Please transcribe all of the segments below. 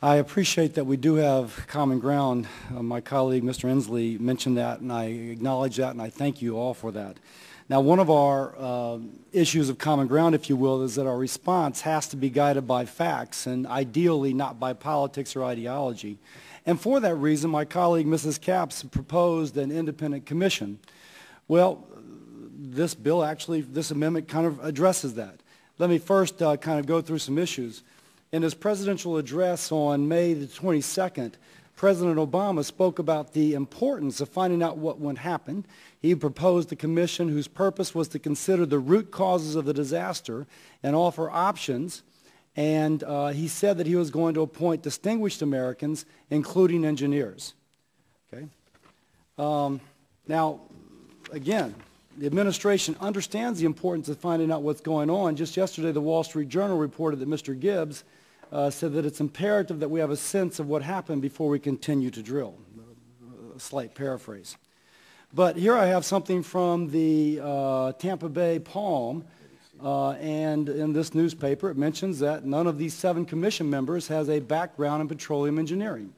I appreciate that we do have common ground. My colleague, Mr. Inslee, mentioned that, and I acknowledge that, and I thank you all for that. Now, one of our issues of common ground, if you will, is that our response has to be guided by facts and ideally not by politics or ideology. And for that reason, my colleague, Mrs. Capps, proposed an independent commission. Well, this bill actually, this amendment kind of addresses that. Let me first kind of go through some issues. In his presidential address on May the 22nd, President Obama spoke about the importance of finding out what would happen. He proposed a commission whose purpose was to consider the root causes of the disaster and offer options. And he said that he was going to appoint distinguished Americans, including engineers. Okay. Now, again, the administration understands the importance of finding out what's going on. Just yesterday, the Wall Street Journal reported that Mr. Gibbs said that it's imperative that we have a sense of what happened before we continue to drill. A slight paraphrase. But here I have something from the Tampa Bay Palm, and in this newspaper it mentions that none of these 7 commission members has a background in petroleum engineering.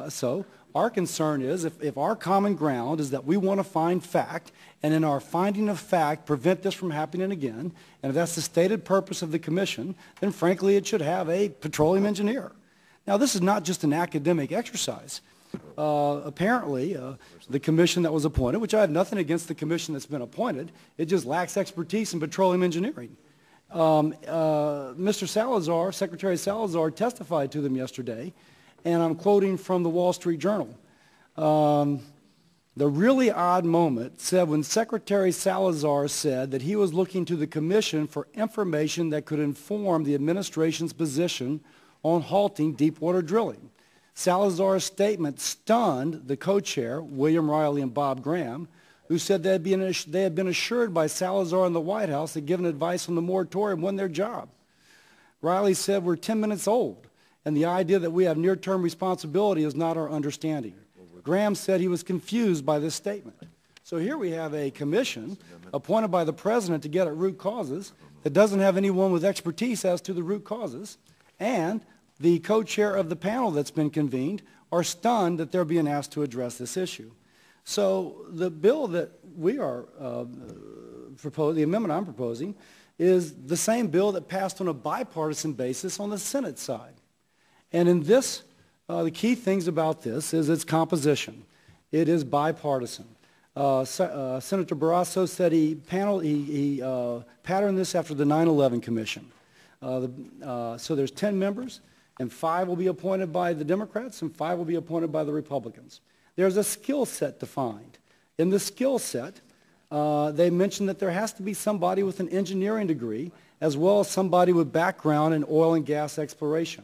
So our concern is if our common ground is that we want to find fact, and in our finding of fact prevent this from happening again, and if that's the stated purpose of the commission, then frankly it should have a petroleum engineer. Now, this is not just an academic exercise. Apparently, the commission that was appointed, which I have nothing against the commission that's been appointed, it just lacks expertise in petroleum engineering. Mr. Salazar, Secretary Salazar, testified to them yesterday, and I'm quoting from the Wall Street Journal. The really odd moment said when Secretary Salazar said that he was looking to the commission for information that could inform the administration's position on halting deepwater drilling. Salazar's statement stunned the co-chair, William Riley and Bob Graham, who said they had been assured by Salazar and the White House that giving advice on the moratorium wasn't their job. Riley said, we're 10 minutes old, and the idea that we have near-term responsibility is not our understanding. Graham said he was confused by this statement. So here we have a commission appointed by the president to get at root causes that doesn't have anyone with expertise as to the root causes, and the co-chair of the panel that's been convened are stunned that they're being asked to address this issue. So the bill that we are proposing, the amendment I'm proposing, is the same bill that passed on a bipartisan basis on the Senate side. And in this, the key things about this is its composition. It is bipartisan. Senator Barrasso said he patterned this after the 9/11 Commission. So there's 10 members, and 5 will be appointed by the Democrats, and 5 will be appointed by the Republicans. There's a skill set defined. In the skill set, they mentioned that there has to be somebody with an engineering degree, as well as somebody with background in oil and gas exploration.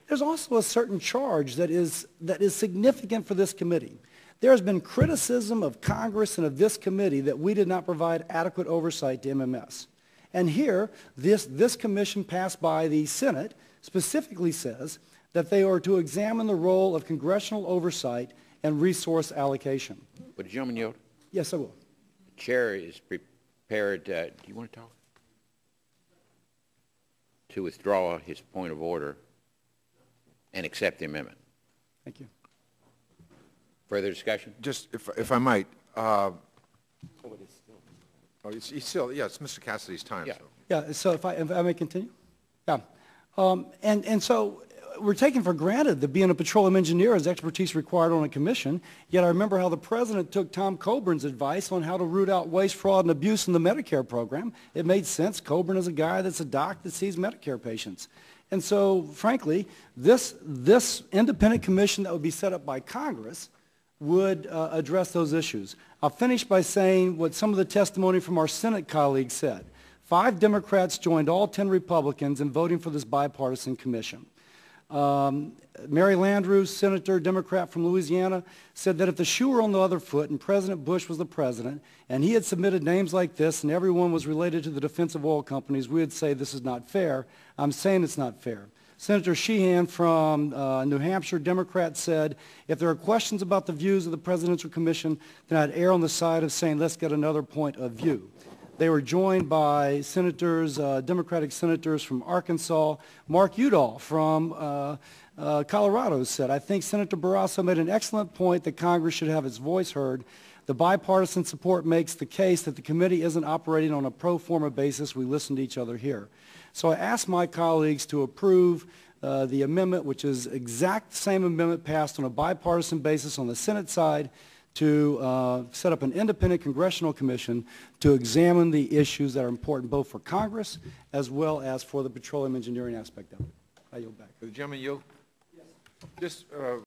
There's also a certain charge that is significant for this committee. There has been criticism of Congress and of this committee that we did not provide adequate oversight to MMS. And here, this commission passed by the Senate specifically says that they are to examine the role of congressional oversight and resource allocation. Would the gentleman yield? Yes, I will. The chair is prepared. Do you want to talk? To withdraw his point of order and accept the amendment. Thank you. Further discussion? Just, if I might. He's still, yeah, it's Mr. Cassidy's time. Yeah. So. Yeah, so if I may continue? Yeah. And so we're taking for granted that being a petroleum engineer is expertise required on a commission, yet I remember how the president took Tom Coburn's advice on how to root out waste, fraud, and abuse in the Medicare program. It made sense. Coburn is a guy that's a doc that sees Medicare patients. And so, frankly, this independent commission that would be set up by Congress would address those issues. I'll finish by saying what some of the testimony from our Senate colleagues said. 5 Democrats joined all 10 Republicans in voting for this bipartisan commission. Mary Landrieu, Senator, Democrat from Louisiana, said that if the shoe were on the other foot and President Bush was the president and he had submitted names like this and everyone was related to the defense of oil companies, we would say this is not fair. I'm saying it's not fair. Senator Sheehan from New Hampshire, Democrat, said, if there are questions about the views of the Presidential Commission, then I'd err on the side of saying let's get another point of view. They were joined by senators, Democratic senators from Arkansas. Mark Udall from Colorado said, I think Senator Barrasso made an excellent point that Congress should have its voice heard. The bipartisan support makes the case that the committee isn't operating on a pro forma basis. We listen to each other here. So I asked my colleagues to approve the amendment, which is exact same amendment passed on a bipartisan basis on the Senate side, to set up an independent congressional commission to examine the issues that are important both for Congress as well as for the petroleum engineering aspect of it. I yield back. The gentleman yield? Yes. Just